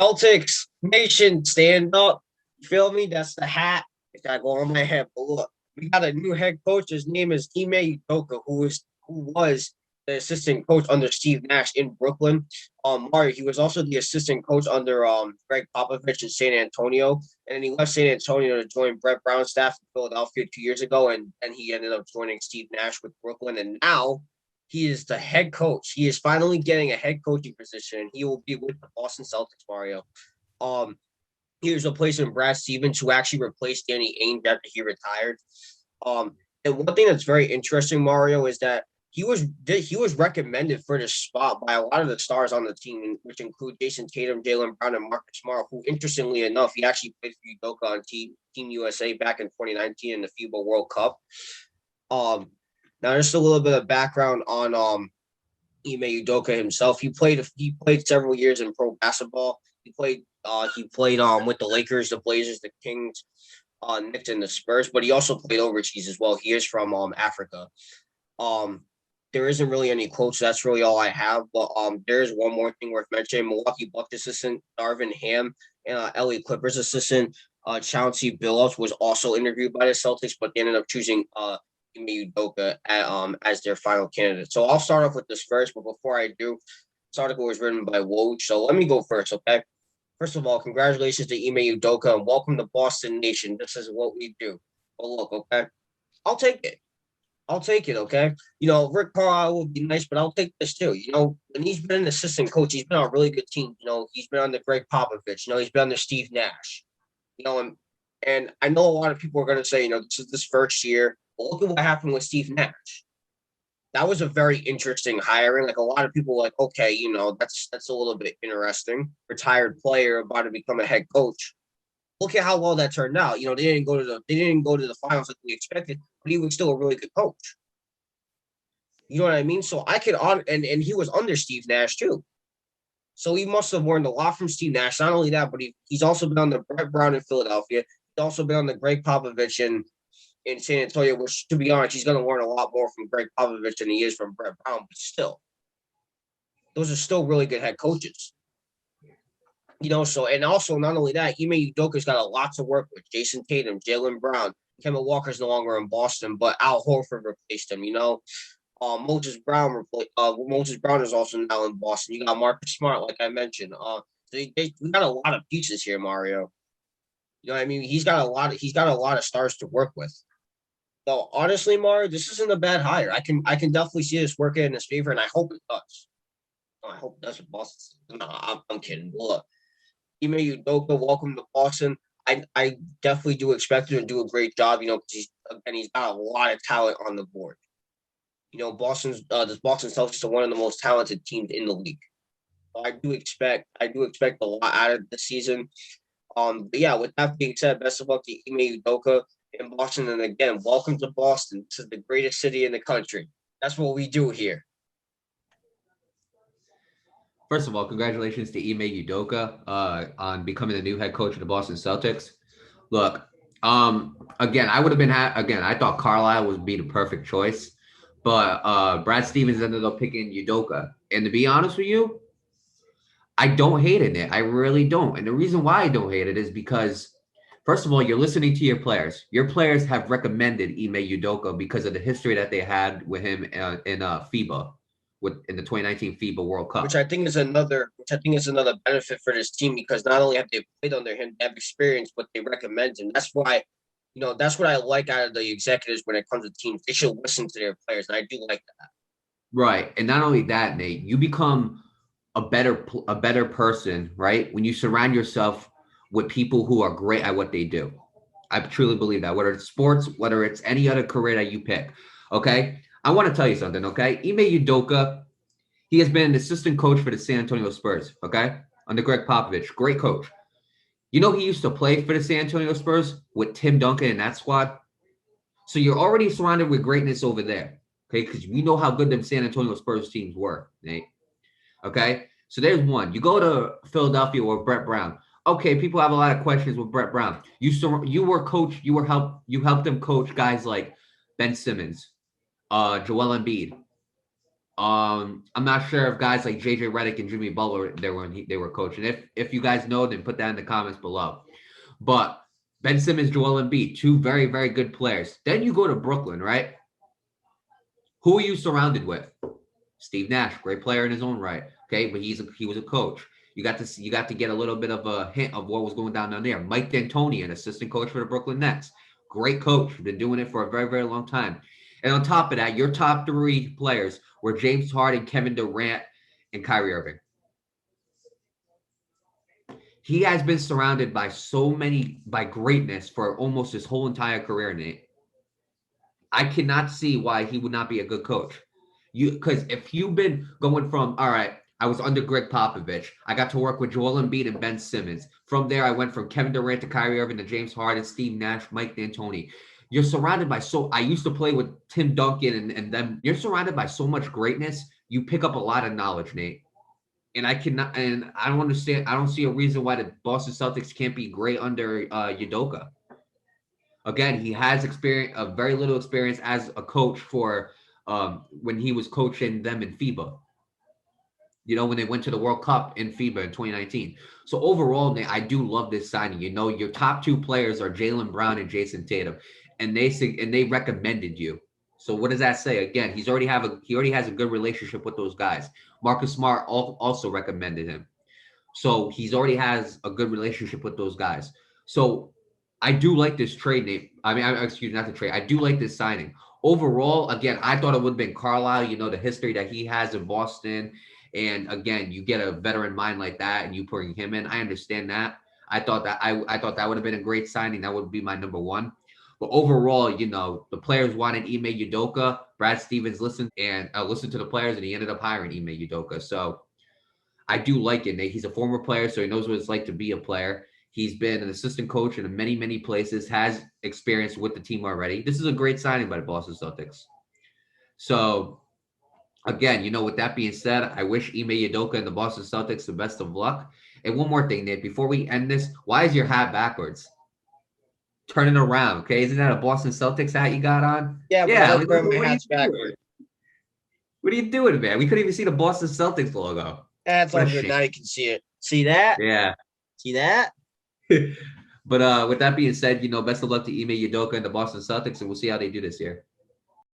Celtics Nation, stand up. You feel me? That's the hat. It's got to go on my head. But look, we got a new head coach. His name is Ime Udoka, who was the assistant coach under Steve Nash in Brooklyn. Mario, he was also the assistant coach under Greg Popovich in San Antonio, and then he left San Antonio to join Brett Brown's staff in Philadelphia 2 years ago, and he ended up joining Steve Nash with Brooklyn, and now he is the head coach. He is finally getting a head coaching position. He will be with the Boston Celtics, Mario. Um, he was replacing Brad Stevens, who actually replaced Danny Ainge after he retired. And one thing that's very interesting, Mario, is that he was recommended for this spot by a lot of the stars on the team, which include Jayson Tatum, Jaylen Brown, and Marcus Smart, who, interestingly enough, he actually played for Udoka on Team USA back in 2019 in the FIBA World Cup. Now, just a little bit of background on Ime Udoka himself. He played several years in pro basketball. He played with the Lakers, the Blazers, the Kings, Knicks, and the Spurs. But he also played overseas as well. He is from Africa. There isn't really any quotes. That's really all I have. But there is one more thing worth mentioning. Milwaukee Bucks assistant Darvin Ham and LA Clippers assistant Chauncey Billups was also interviewed by the Celtics, but they ended up choosing Ime Udoka as their final candidate. So I'll start off with this first, but before I do, this article was written by Woj. So let me go first, okay? First of all, congratulations to Ime Udoka and welcome to Boston Nation. This is what we do. But look, okay? I'll take it. Okay? Rick Carlisle would be nice, but I'll take this too. When he's been an assistant coach, he's been on a really good team. He's been under Greg Popovich. He's been under Steve Nash. And I know a lot of people are going to say, this is this first year. But look at what happened with Steve Nash. That was a very interesting hiring. Like, a lot of people were like, okay, that's a little bit interesting. Retired player about to become a head coach. Look at how well that turned out. They didn't go to the finals like we expected, but he was still a really good coach. You know what I mean? So I could and he was under Steve Nash too. So he must have learned a lot from Steve Nash. Not only that, but he's also been on the Brett Brown in Philadelphia. He's also been on the Greg Popovich in San Antonio, which, to be honest, he's going to learn a lot more from Greg Popovich than he is from Brett Brown. But still, those are still really good head coaches. And also not only that, Ime Udoka's got a lot to work with. Jayson Tatum, Jaylen Brown, Kemba Walker's no longer in Boston, but Al Horford replaced him. Moses Brown is also now in Boston. You got Marcus Smart, like I mentioned. We got a lot of pieces here, Mario. You know what I mean? He's got a lot of stars to work with. So honestly, Mario, this isn't a bad hire. I can definitely see this working in his favor, and I hope it does. I hope it does with Boston. No, I'm kidding. Look, Ime Udoka, welcome to Boston. I definitely do expect him to do a great job, because he's got a lot of talent on the board. The Boston Celtics are one of the most talented teams in the league. So I do expect a lot out of the season. But yeah, with that being said, best of luck to Ime Udoka in Boston. And again, welcome to Boston. This is the greatest city in the country. That's what we do here. First of all, congratulations to Ime Udoka on becoming the new head coach of the Boston Celtics. Look, again, I thought Carlisle would be the perfect choice, but Brad Stevens ended up picking Udoka. And to be honest with you, I don't hate it. I really don't. And the reason why I don't hate it is because, first of all, you're listening to your players. Your players have recommended Ime Udoka because of the history that they had with him in FIBA. In the 2019 FIBA World Cup, which I think is another benefit for this team, because not only have they played under him, they have experience, but they recommend him. That's why, that's what I like out of the executives when it comes to teams. They should listen to their players, and I do like that. Right, and not only that, Nate, you become a better person, right, when you surround yourself with people who are great at what they do. I truly believe that, whether it's sports, whether it's any other career that you pick. Okay. I want to tell you something, okay? Ime Udoka, he has been an assistant coach for the San Antonio Spurs, okay? Under Greg Popovich, great coach. He used to play for the San Antonio Spurs with Tim Duncan and that squad. So you're already surrounded with greatness over there, okay? Because we know how good them San Antonio Spurs teams were, Nate. Okay? So there's one. You go to Philadelphia with Brett Brown. Okay, people have a lot of questions with Brett Brown. You helped him coach guys like Ben Simmons, Joel Embiid, I'm not sure if guys like JJ Redick and Jimmy Butler they were coaching. If you guys know, then put that in the comments below. But Ben Simmons, Joel Embiid, two very, very good players. Then you go to Brooklyn, right? Who are you surrounded with? Steve Nash, great player in his own right. Okay, but he was a coach. You got to get a little bit of a hint of what was going down there. Mike D'Antoni, an assistant coach for the Brooklyn Nets, great coach, been doing it for a very, very long time. And on top of that, your top three players were James Harden, Kevin Durant, and Kyrie Irving. He has been surrounded by greatness for almost his whole entire career, Nate. I cannot see why he would not be a good coach. Because if you've been going from, all right, I was under Greg Popovich. I got to work with Joel Embiid and Ben Simmons. From there, I went from Kevin Durant to Kyrie Irving to James Harden, Steve Nash, Mike D'Antoni. You're surrounded by I used to play with Tim Duncan and them. You're surrounded by so much greatness. You pick up a lot of knowledge, Nate. And I don't understand. I don't see a reason why the Boston Celtics can't be great under Udoka. Again, he has very little experience as a coach for when he was coaching them in FIBA. When they went to the World Cup in FIBA in 2019. So overall, Nate, I do love this signing. Your top two players are Jaylen Brown and Jayson Tatum, and they recommended you. So what does that say? Again, he already has a good relationship with those guys. Marcus Smart also recommended him. So he's already has a good relationship with those guys. So I do like this trade, Nate. Excuse me, not the trade. I do like this signing. Overall, again, I thought it would have been Carlisle, the history that he has in Boston. And again, you get a veteran mind like that and you bring him in. I understand that. I thought that would have been a great signing. That would be my number one. But overall, the players wanted Ime Udoka. Brad Stevens listened to the players, and he ended up hiring Ime Udoka. So I do like it, Nate. He's a former player, so he knows what it's like to be a player. He's been an assistant coach in many, many places, has experience with the team already. This is a great signing by the Boston Celtics. So, again, with that being said, I wish Ime Udoka and the Boston Celtics the best of luck. And one more thing, Nate, before we end this, why is your hat backwards? Turn it around, okay? Isn't that a Boston Celtics hat you got on? Yeah, but I like wearing my hats backwards. What are you doing, man? We couldn't even see the Boston Celtics logo. That's all good. Now you can see it. See that? Yeah. See that? But with that being said, best of luck to Ime Udoka and the Boston Celtics, and we'll see how they do this year.